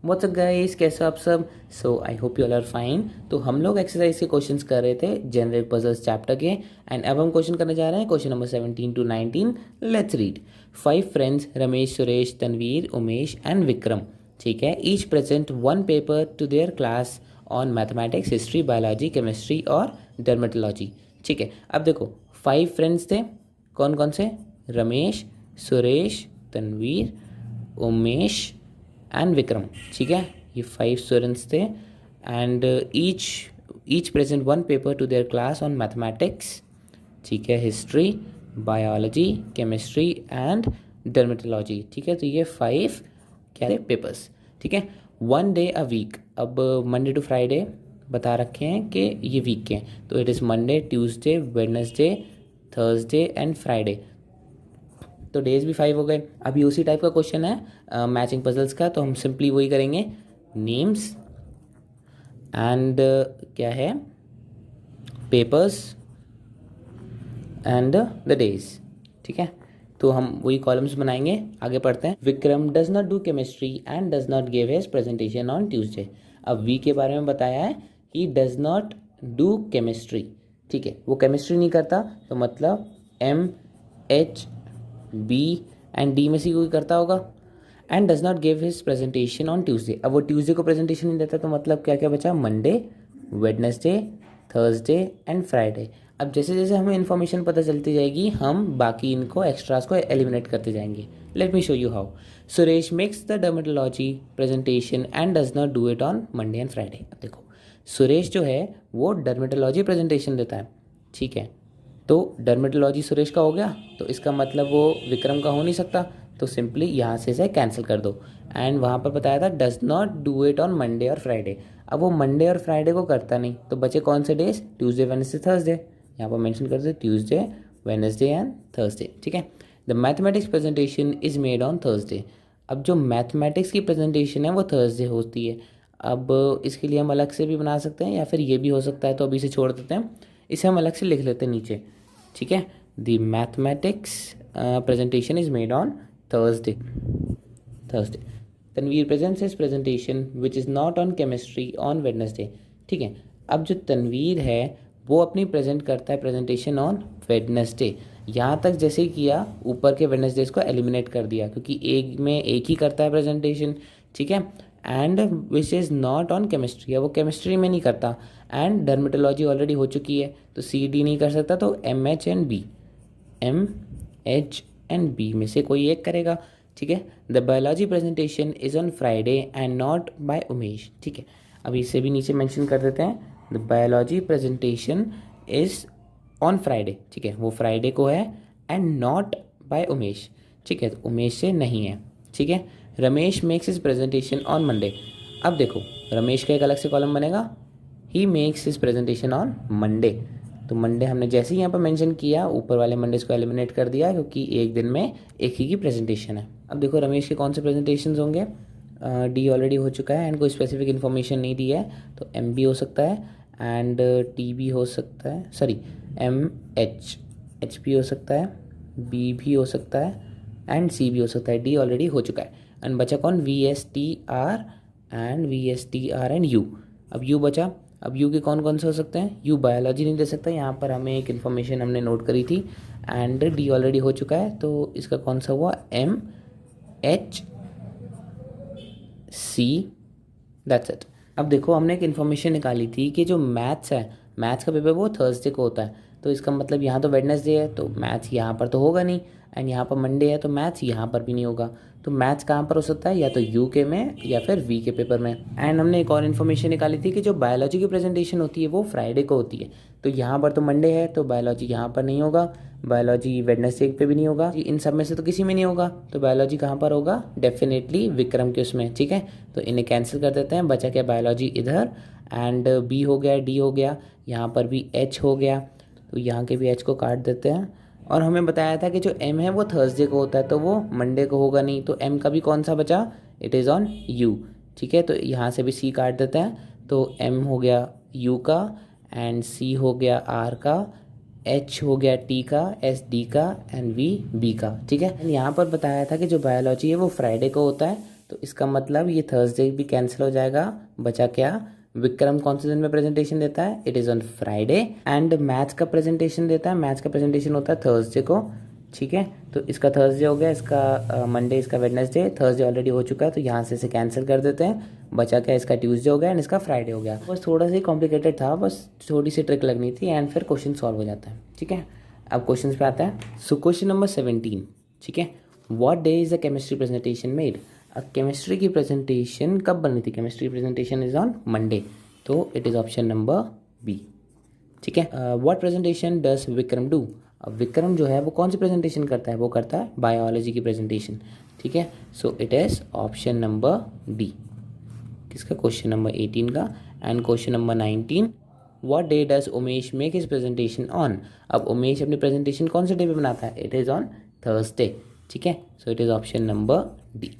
What's up guys, कैसे हो आप सब। So I hope you all are fine. तो हम लोग एक्सरसाइज के क्वेश्चंस कर रहे थे जनरिक पजल्स चैप्टर के, एंड अब हम क्वेश्चन करने जा रहे हैं question number 17 to 19। Let's read. 5 friends Ramesh, Suresh, Tanveer, Umesh and Vikram, ठीक है, each present one paper to their class on mathematics, history, biology, chemistry और डर्मेटोलॉजी। ठीक है, अब देखो 5 फ्रेंड्स थे, कौन कौन से, रमेश, सुरेश, तनवीर, उमेश एंड विक्रम। ठीक है, ये 5 स्टूडेंट्स थे, and each present one paper to their class on mathematics, ठीक है, history, biology, chemistry and dermatology. ठीक है, तो ये 5 क्या है पेपर्स। ठीक है, 1 डे अ वीक। अब मंडे टू फ्राइडे बता रखे हैं कि ये वीक के हैं, तो it is Monday, Tuesday, Wednesday, Thursday and Friday. तो डेज भी 5 हो गए। अभी उसी टाइप का क्वेश्चन है मैचिंग पजल्स का, तो हम सिंपली वही करेंगे, नेम्स एंड क्या है, पेपर्स एंड द डेज। ठीक है, तो हम वही कॉलम्स बनाएंगे। आगे पढ़ते हैं। Vikram does not do chemistry and does not give his presentation on Tuesday. अब वी के बारे में बताया है, he does not do chemistry. ठीक है, वो केमिस्ट्री नहीं करता, तो मतलब MH B एंड D में से कोई करता होगा। And does not give his presentation on Tuesday. अब वो ट्यूसडे को प्रेजेंटेशन नहीं देता, तो मतलब क्या क्या बचा, Monday, Wednesday, Thursday and Friday. अब जैसे जैसे हमें इन्फॉर्मेशन पता चलती जाएगी, हम बाकी इनको एक्स्ट्रास को एलिमिनेट करते जाएंगे। Let me show you how. Suresh makes the dermatology presentation and does not do it on Monday and Friday. अब देखो, सुरेश जो है वो डर्मेटोलॉजी प्रेजेंटेशन देता है। ठीक है, तो डर्मेटोलॉजी सुरेश का हो गया, तो इसका मतलब वो विक्रम का हो नहीं सकता, तो सिंपली यहाँ से कैंसिल कर दो। एंड वहाँ पर बताया था does not do it on Monday और फ्राइडे। अब वो मंडे और फ्राइडे को करता नहीं, तो बचे कौन से डेज, ट्यूसडे, वेडनेसडे, थर्सडे। यहाँ पर मेंशन कर दे ट्यूसडे, वेडनेसडे एंड थर्सडे। ठीक है, the mathematics presentation is made on Thursday. अब जो मैथमेटिक्स की प्रेजेंटेशन है वो थर्सडे होती है। अब इसके लिए हम अलग से भी बना सकते हैं, या फिर ये भी हो सकता है, तो अभी इसे छोड़ देते हैं, इसे हम अलग से लिख लेते हैं नीचे। ठीक है, the mathematics presentation is made on Thursday. Tanveer presents his presentation which is not on chemistry on Wednesday. ठीक है, अब जो तनवीर है वो अपनी प्रेजेंट करता है प्रेजेंटेशन ऑन वेडनेसडे। यहाँ तक जैसे ही किया, ऊपर के वेडनेसडेज को एलिमिनेट कर दिया, क्योंकि एक में एक ही करता है प्रेजेंटेशन। ठीक है, and which is not on chemistry, वो केमिस्ट्री में नहीं करता। एंड डर्मेटोलॉजी ऑलरेडी हो चुकी है, तो CD नहीं कर सकता, तो MH एंड B में से कोई एक करेगा। ठीक है, the biology presentation is on Friday and not by Umesh. ठीक है, अब इसे भी नीचे मेंशन कर देते हैं, the biology presentation is on Friday. ठीक है, वो फ्राइडे को है, एंड नॉट बाय उमेश। ठीक है, तो उमेश से नहीं है। ठीक है, Ramesh makes his presentation on Monday. अब देखो, रमेश का एक अलग से कॉलम बनेगा, he makes his presentation on Monday. तो मंडे हमने जैसे ही यहाँ पर मेंशन किया, ऊपर वाले मंडेज को एलिमिनेट कर दिया, क्योंकि एक दिन में एक ही की प्रेजेंटेशन है। अब देखो रमेश के कौन से प्रेजेंटेशन होंगे, D ऑलरेडी हो चुका है, एंड कोई स्पेसिफिक इन्फॉर्मेशन नहीं दी है, तो M भी हो सकता है, एंड T भी हो सकता है, सॉरी H भी हो सकता है, B भी हो सकता है, एंड C भी हो सकता है। D ऑलरेडी हो चुका है, एंड बचा कौन, VSTR एंड U। अब U बचा। अब U के कौन कौन से हो सकते हैं, U बायोलॉजी नहीं दे सकता, यहाँ पर हमें एक इन्फॉर्मेशन हमने नोट करी थी, एंड D ऑलरेडी हो चुका है, तो इसका कौन सा हुआ, MHC, दैट्स इट। अब देखो, हमने एक इन्फॉर्मेशन निकाली थी कि जो मैथ्स है, मैथ्स का पेपर वो थर्सडे को होता है, तो इसका मतलब यहाँ तो वेडनेसडे है, तो मैथ्स यहाँ पर तो होगा नहीं, एंड यहाँ पर मंडे है, तो मैथ्स यहाँ पर भी नहीं होगा। तो मैथ्स कहाँ पर हो सकता है, या तो UK में या फिर V के पेपर में। एंड हमने एक और इन्फॉर्मेशन निकाली थी कि जो बायोलॉजी की प्रेजेंटेशन होती है वो फ्राइडे को होती है, तो यहाँ पर तो मंडे है, तो बायोलॉजी यहाँ पर नहीं होगा, बायोलॉजी वेडनेसडे पे भी नहीं होगा, इन सब में से तो किसी में नहीं होगा, तो बायोलॉजी कहाँ पर होगा, डेफिनेटली विक्रम के उसमें। ठीक है, तो इन्हें कैंसिल कर देते हैं, बचा क्या, बायोलॉजी इधर, एंड B हो गया, D हो गया, यहाँ पर भी H हो गया, तो यहाँ के भी H को काट देते हैं। और हमें बताया था कि जो M है वो थर्सडे को होता है, तो वो मंडे को होगा नहीं, तो M का भी कौन सा बचा, इट इज़ ऑन U। ठीक है, तो यहाँ से भी C काट देते हैं, तो M हो गया U का, एंड C हो गया R का, H हो गया T का, S D का, एंड V B का। ठीक है, यहाँ पर बताया था कि जो बायोलॉजी है वो फ्राइडे को होता है, तो इसका मतलब ये थर्सडे भी कैंसिल हो जाएगा। बचा क्या, विक्रम कौन से दिन में प्रेजेंटेशन देता है, it is on Friday. And maths का प्रेजेंटेशन देता है, मैथ्स का प्रेजेंटेशन होता है थर्सडे को। ठीक है, तो इसका थर्सडे हो गया, इसका मंडे, इसका वेडनेसडे, थर्सडे ऑलरेडी हो चुका है तो यहाँ से इसे कैंसिल कर देते हैं। बचा क्या, इसका ट्यूसडे हो गया एंड इसका फ्राइडे हो गया। बस थोड़ा सा ही कॉम्प्लिकेटेड था, बस छोटी सी ट्रिक लगनी थी एंड फिर क्वेश्चन सॉल्व हो जाता है। ठीक है, अब क्वेश्चन पे आता है। सो क्वेश्चन नंबर 17, ठीक है, what day is the chemistry presentation made. Chemistry की प्रेजेंटेशन कब बनी थी, chemistry presentation is on Monday, तो it is option number B. ठीक है, what presentation does Vikram do. अब विक्रम जो है वो कौन सी प्रेजेंटेशन करता है, वो करता है बायोलॉजी की प्रेजेंटेशन। ठीक है, so it is option number D, किसका, क्वेश्चन नंबर 18 का। And question number 19, what day does Umesh make his presentation on. अब उमेश अपनी प्रेजेंटेशन कौन से डे पे बनाता है, इट इज़ ऑन थर्सडे। ठीक है, so it is option number D.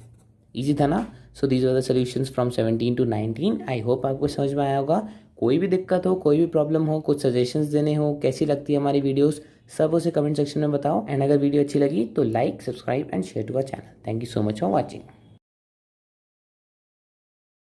Easy था ना। So these are the solutions from 17 to 19। I hope आपको समझ में आया होगा। कोई भी दिक्कत हो, कोई भी प्रॉब्लम हो, कुछ सजेशंस देने हो, कैसी लगती है हमारी वीडियोस, सब उसे कमेंट सेक्शन में बताओ। एंड अगर वीडियो अच्छी लगी तो like, subscribe and share to our channel. Thank you so much for watching.